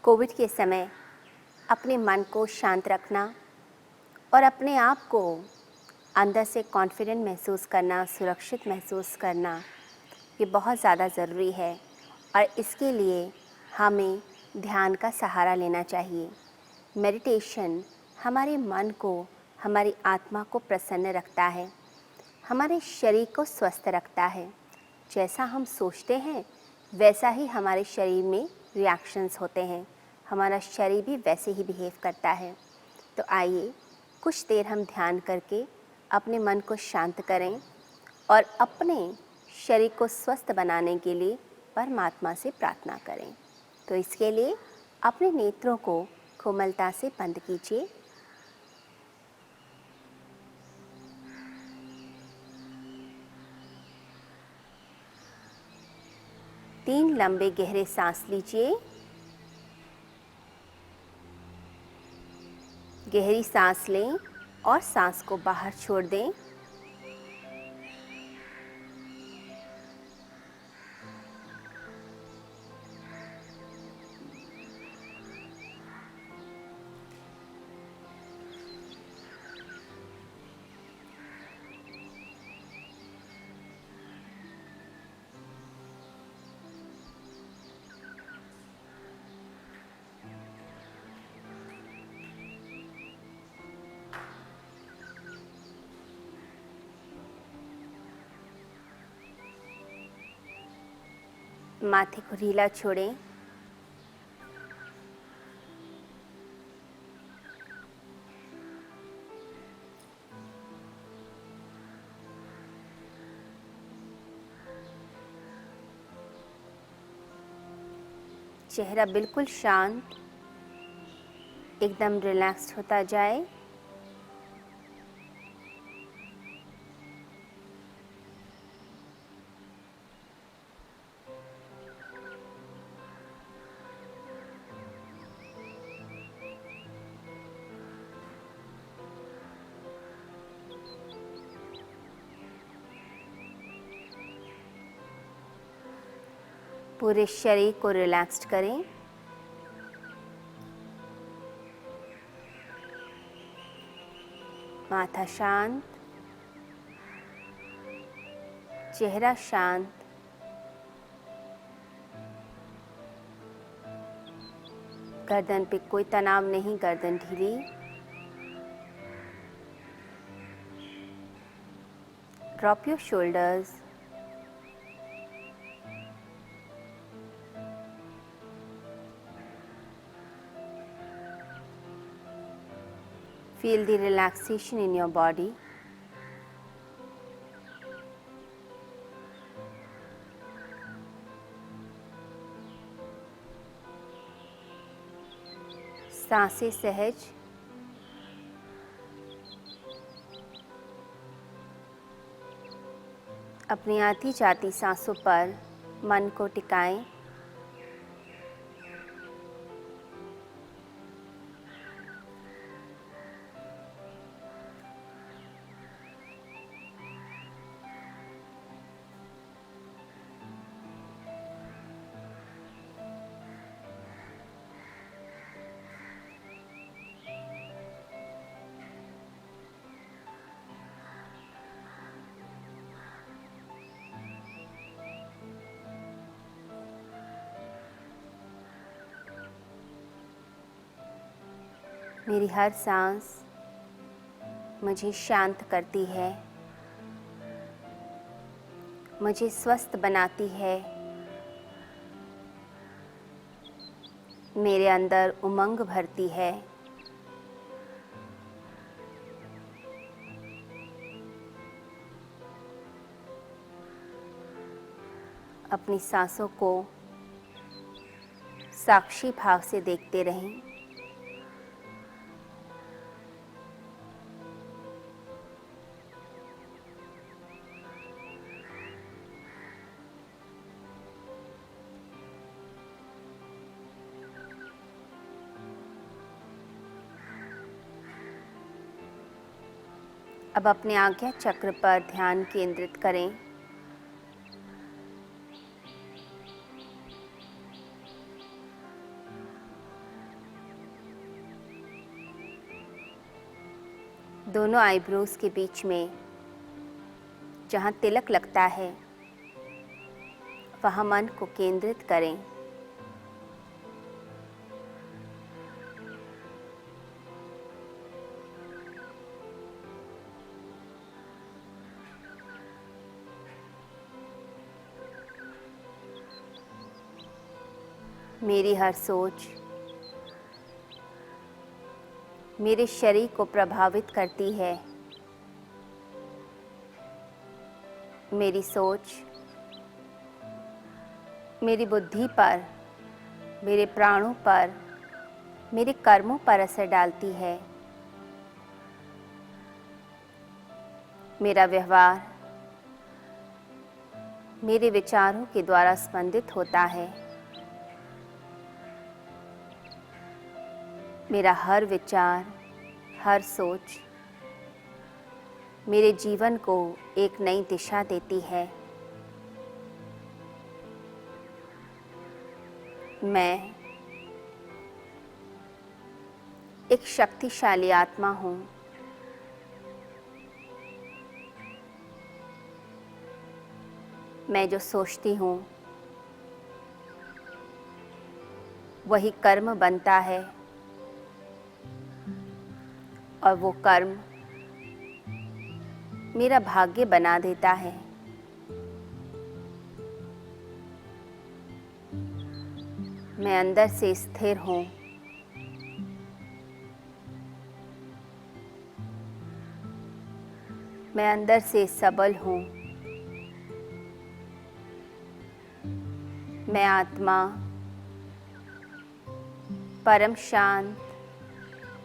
Covid के समय अपने मन को शांत रखना और अपने आप को अंदर से कॉन्फिडेंट महसूस करना, सुरक्षित महसूस करना, ये बहुत ज़्यादा ज़रूरी है और इसके लिए हमें ध्यान का सहारा लेना चाहिए। मेडिटेशन हमारे मन को, हमारी आत्मा को प्रसन्न रखता है, हमारे शरीर को स्वस्थ रखता है। जैसा हम सोचते हैं वैसा ही हमारे शरीर में रिएक्शंस होते हैं, हमारा शरीर भी वैसे ही बिहेव करता है। तो आइए कुछ देर हम ध्यान करके अपने मन को शांत करें और अपने शरीर को स्वस्थ बनाने के लिए परमात्मा से प्रार्थना करें। तो इसके लिए अपने नेत्रों को कोमलता से बंद कीजिए। तीन लंबे गहरे सांस लीजिए। गहरी सांस लें और सांस को बाहर छोड़ दें। माथे को ढीला छोड़ें। चेहरा बिल्कुल शांत, एकदम रिलैक्स्ड होता जाए। पूरे शरीर को रिलैक्स्ड करें। माथा शांत, चेहरा शांत, गर्दन पे कोई तनाव नहीं, गर्दन ढीली। Drop your shoulders. Feel the relaxation in your body. सांसें सहज, अपनी आती जाती सांसों पर मन को टिकाएं। मेरी हर सांस मुझे शांत करती है, मुझे स्वस्थ बनाती है, मेरे अंदर उमंग भरती है। अपनी सांसों को साक्षी भाव से देखते रहें। अब अपने आज्ञा चक्र पर ध्यान केंद्रित करें। दोनों आईब्रोज के बीच में जहाँ तिलक लगता है वहाँ मन को केंद्रित करें। मेरी हर सोच मेरे शरीर को प्रभावित करती है। मेरी सोच मेरी बुद्धि पर, मेरे प्राणों पर, मेरे कर्मों पर असर डालती है। मेरा व्यवहार मेरे विचारों के द्वारा स्पंदित होता है। मेरा हर विचार, हर सोच मेरे जीवन को एक नई दिशा देती है। मैं एक शक्तिशाली आत्मा हूँ। मैं जो सोचती हूँ वही कर्म बनता है और वो कर्म मेरा भाग्य बना देता है। मैं अंदर से स्थिर हूँ। मैं अंदर से सबल हूँ। मैं आत्मा परम शांत,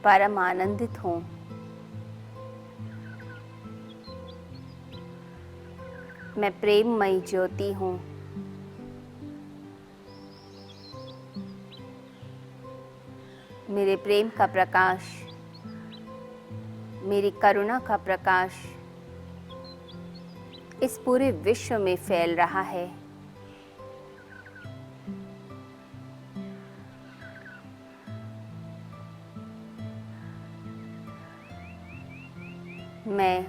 परम आनंदित हूँ। मैं प्रेममयी ज्योति हूँ। मेरे प्रेम का प्रकाश, मेरी करुणा का प्रकाश इस पूरे विश्व में फैल रहा है। मैं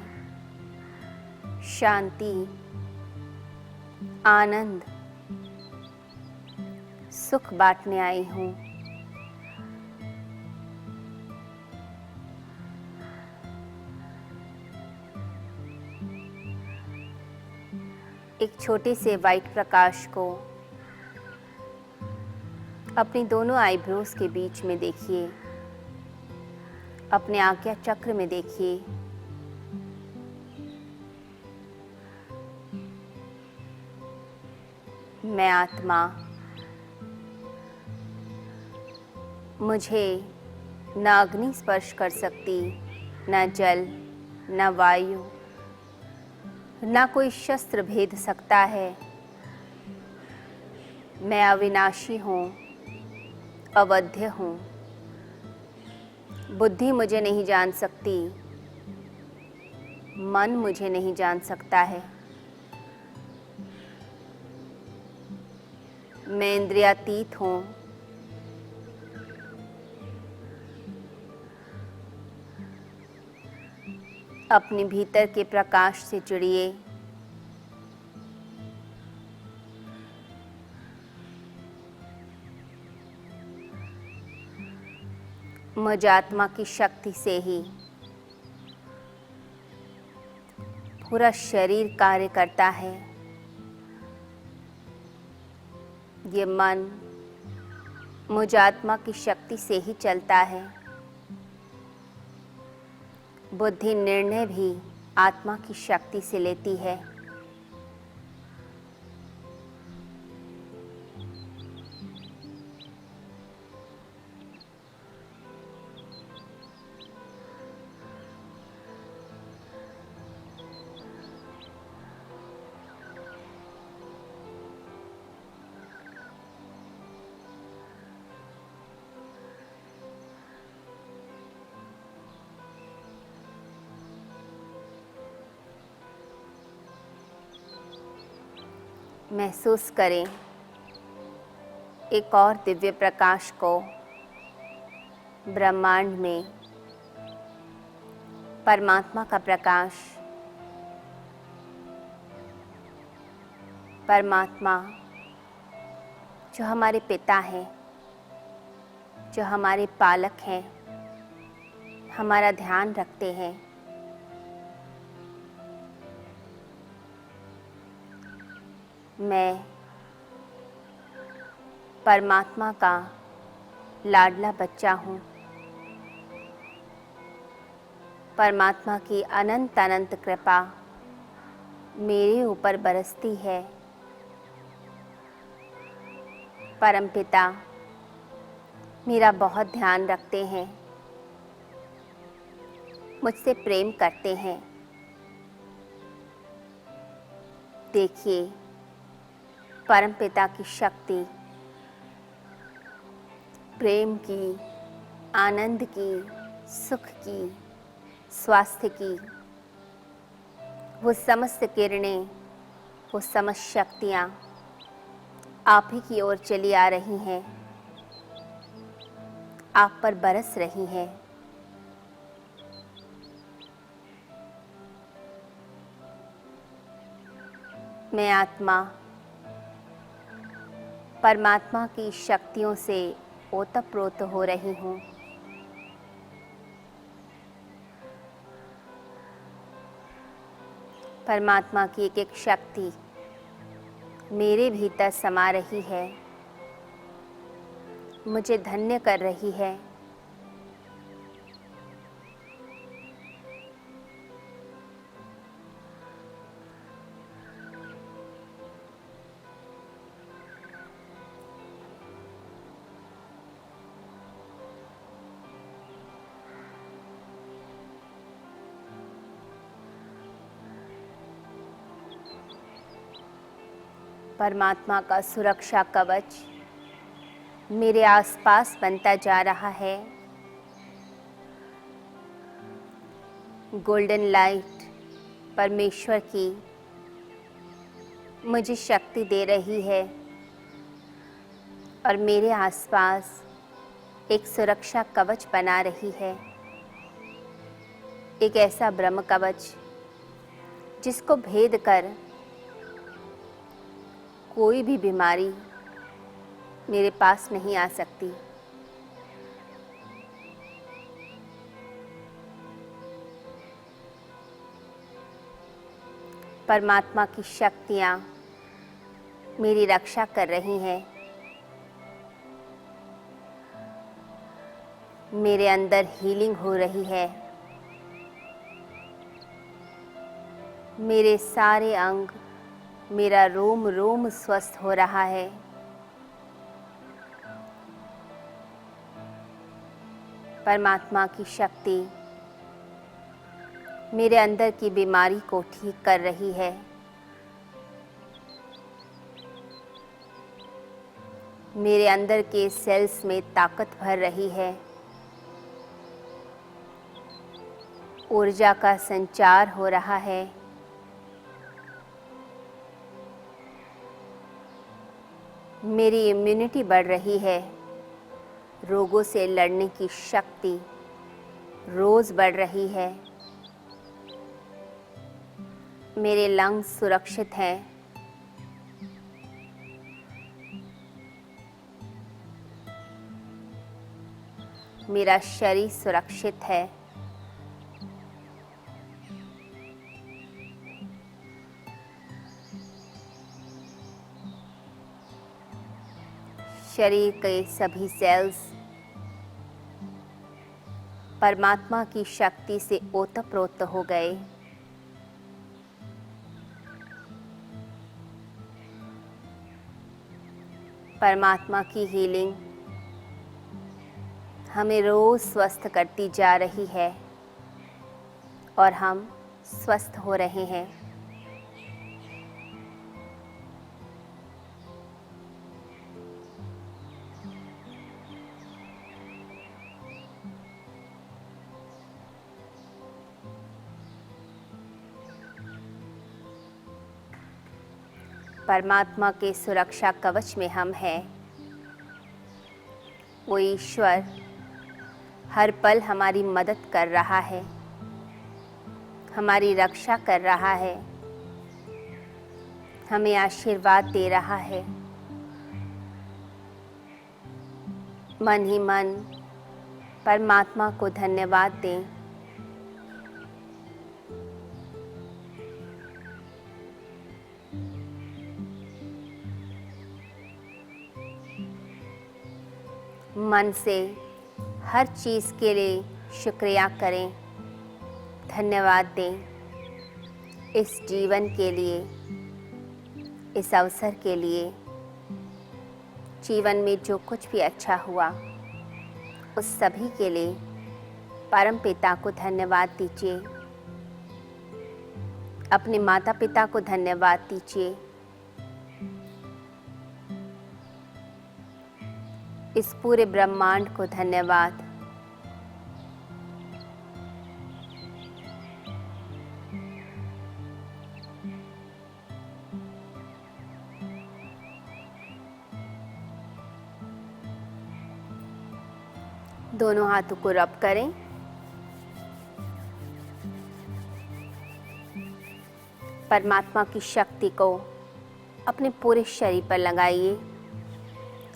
शांति, आनंद, सुख बांटने आई हूँ। एक छोटे से वाइट प्रकाश को अपनी दोनों आईब्रोज के बीच में देखिए। अपने आज्ञा चक्र में देखिए। मैं आत्मा, मुझे न अग्नि स्पर्श कर सकती, न जल, न वायु, न कोई शस्त्र भेद सकता है। मैं अविनाशी हूँ, अवध्य हूँ। बुद्धि मुझे नहीं जान सकती, मन मुझे नहीं जान सकता है। मैं इंद्रियातीत हूँ। अपने भीतर के प्रकाश से जुड़िए। मुझ आत्मा की शक्ति से ही पूरा शरीर कार्य करता है। ये मन मुझ आत्मा की शक्ति से ही चलता है। बुद्धि निर्णय भी आत्मा की शक्ति से लेती है। महसूस करें एक और दिव्य प्रकाश को ब्रह्मांड में परमात्मा का प्रकाश, परमात्मा जो हमारे पिता हैं, जो हमारे पालक हैं, हमारा ध्यान रखते हैं, मैं परमात्मा का लाडला बच्चा हूँ। परमात्मा की अनंत अनंत कृपा मेरे ऊपर बरसती है। परमपिता मेरा बहुत ध्यान रखते हैं, मुझसे प्रेम करते हैं। देखिए परमपिता की शक्ति, प्रेम की, आनंद की, सुख की, स्वास्थ्य की, वो समस्त किरणें, वो समस्त शक्तियाँ आप ही की ओर चली आ रही हैं, आप पर बरस रही हैं। मैं आत्मा परमात्मा की शक्तियों से ओतप्रोत हो रही हूँ। परमात्मा की एक एक शक्ति मेरे भीतर समा रही है, मुझे धन्य कर रही है। परमात्मा का सुरक्षा कवच मेरे आसपास बनता जा रहा है। गोल्डन लाइट परमेश्वर की मुझे शक्ति दे रही है और मेरे आसपास एक सुरक्षा कवच बना रही है। एक ऐसा ब्रह्म कवच जिसको भेद कर कोई भी बीमारी मेरे पास नहीं आ सकती। परमात्मा की शक्तियाँ मेरी रक्षा कर रही हैं। मेरे अंदर हीलिंग हो रही है। मेरे सारे अंग, मेरा रोम रोम स्वस्थ हो रहा है। परमात्मा की शक्ति मेरे अंदर की बीमारी को ठीक कर रही है। मेरे अंदर के सेल्स में ताकत भर रही है। ऊर्जा का संचार हो रहा है। मेरी इम्यूनिटी बढ़ रही है। रोगों से लड़ने की शक्ति रोज़ बढ़ रही है। मेरे लंग्स सुरक्षित हैं। मेरा शरीर सुरक्षित है। शरीर के सभी सेल्स परमात्मा की शक्ति से ओतप्रोत हो गए। परमात्मा की हीलिंग हमें रोज स्वस्थ करती जा रही है और हम स्वस्थ हो रहे हैं। परमात्मा के सुरक्षा कवच में हम हैं। वो ईश्वर हर पल हमारी मदद कर रहा है। हमारी रक्षा कर रहा है, हमें आशीर्वाद दे रहा है। मन ही मन परमात्मा को धन्यवाद दें। मन से हर चीज़ के लिए शुक्रिया करें, धन्यवाद दें। इस जीवन के लिए, इस अवसर के लिए, जीवन में जो कुछ भी अच्छा हुआ उस सभी के लिए परम पिता को धन्यवाद दीजिए। अपने माता पिता को धन्यवाद दीजिए। इस पूरे ब्रह्मांड को धन्यवाद। दोनों हाथों को रब करें। परमात्मा की शक्ति को अपने पूरे शरीर पर लगाइए,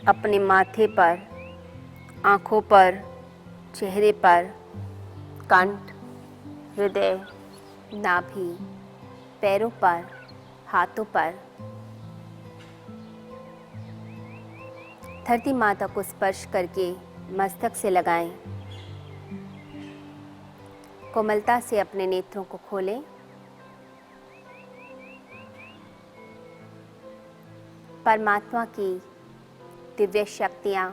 अपने माथे पर, आँखों पर, चेहरे पर, कंठ, हृदय, नाभि, पैरों पर, हाथों पर। धरती माता को स्पर्श करके मस्तक से लगाएं। कोमलता से अपने नेत्रों को खोलें। परमात्मा की दिव्य शक्तियाँ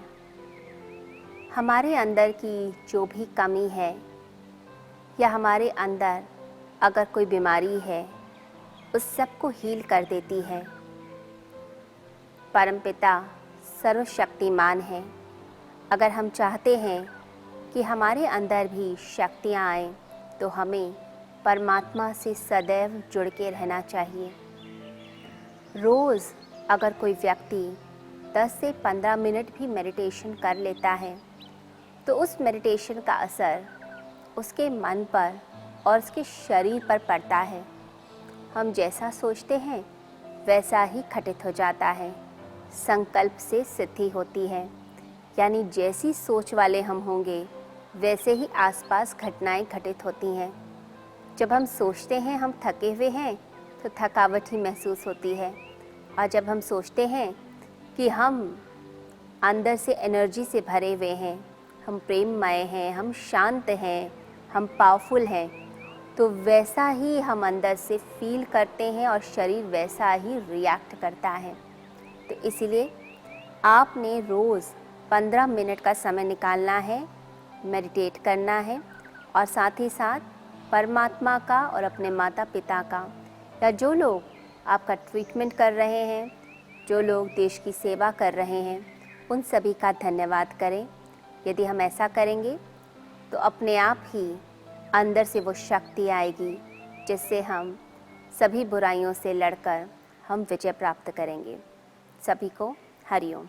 हमारे अंदर की जो भी कमी है या हमारे अंदर अगर कोई बीमारी है उस सब को हील कर देती है। परमपिता सर्वशक्तिमान है। अगर हम चाहते हैं कि हमारे अंदर भी शक्तियाँ आएँ तो हमें परमात्मा से सदैव जुड़ के रहना चाहिए। रोज़ अगर कोई व्यक्ति 10 से 15 मिनट भी मेडिटेशन कर लेता है तो उस मेडिटेशन का असर उसके मन पर और उसके शरीर पर पड़ता है। हम जैसा सोचते हैं वैसा ही घटित हो जाता है। संकल्प से सिद्धि होती है, यानी जैसी सोच वाले हम होंगे वैसे ही आसपास घटनाएं घटित होती हैं। जब हम सोचते हैं हम थके हुए हैं तो थकावट ही महसूस होती है, और जब हम सोचते हैं कि हम अंदर से एनर्जी से भरे हुए हैं, हम प्रेममय हैं, हम शांत हैं, हम पावरफुल हैं, तो वैसा ही हम अंदर से फील करते हैं और शरीर वैसा ही रिएक्ट करता है। तो इसीलिए आपने रोज़ 15 मिनट का समय निकालना है, मेडिटेट करना है, और साथ ही साथ परमात्मा का और अपने माता पिता का, या जो लोग आपका ट्रीटमेंट कर रहे हैं, जो लोग देश की सेवा कर रहे हैं, उन सभी का धन्यवाद करें। यदि हम ऐसा करेंगे तो अपने आप ही अंदर से वो शक्ति आएगी जिससे हम सभी बुराइयों से लड़कर हम विजय प्राप्त करेंगे। सभी को हरिओम।